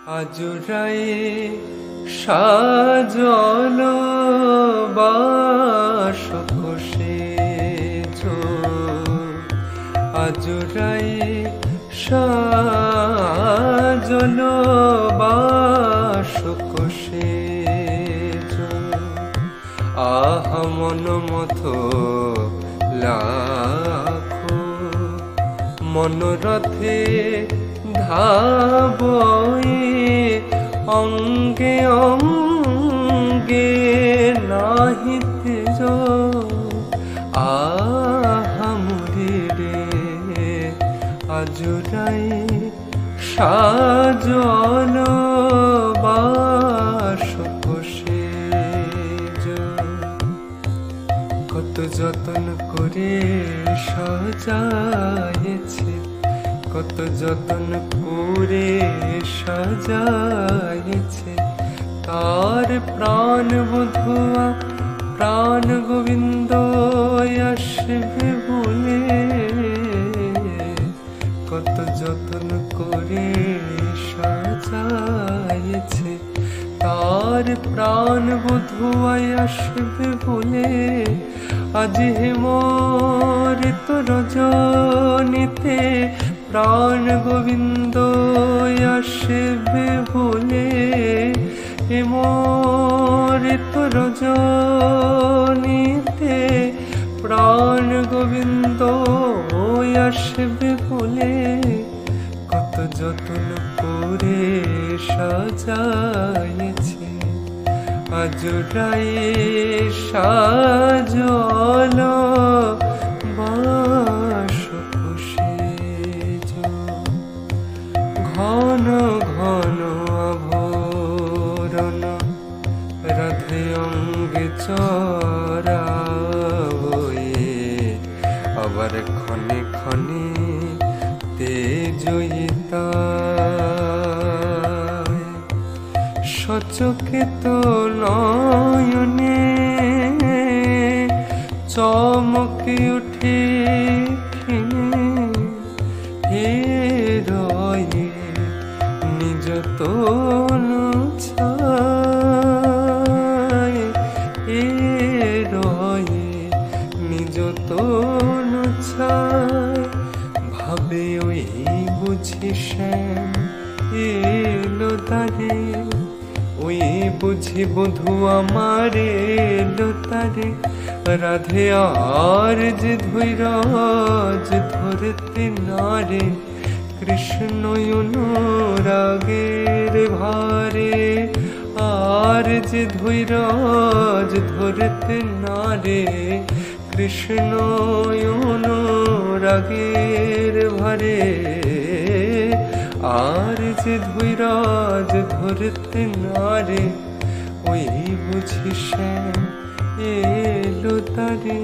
আজরায়ে সাজলো বাসখোশে আজরায়ে সাজলো বাসখোশে আহা মন মথ লাখো মনোরথে ধাবয়ে অঙ্গে অঙ্গে নাহিতে আহা মুরে রে আজরায়ে সাজলো বাসখোশে কত যতন করে সাজায়েছে কত যতন করে সাজায়েছে তার প্রাণ বধুয়া প্রাণ গোবিন্দ আসবে বলে কত যতন করে সাজায়েছে তার প্রাণ বধুয়া আসবে বলে আজ হেমরিত রজনীতে প্রাণ গোবিন্দ আসবে বলে হেমরিত রজনীতে প্রাণ গোবিন্দ আসবে বলে কত যতন করে সাজায়েছে আজরায়ে সাজলো বাসখোশে ঘন ঘন আভরণ রাধে অঙ্গে চড়ায়ে আবার ক্ষণে ক্ষণে তেজয়িতা সচকিত নয়নে চমকে উঠে হে রয়ে নিজ তনু ছায় হে রয়ে নিজ তনু ছায় ভাবে ওই বুঝি শ্যাম এলো তারে ওই বুঝি বধু আমার এলো তারে রাধে আর যে ধৈর্য ধরতে নারে কৃষ্ণ অনুরাগের ভারে আর যে ধৈর্য ধরতে নারে কৃষ্ণ অনুরাগের ভারে আর যে ধৈর্য ধরতে নারে ওই বুঝি শ্যাম এলো তারে।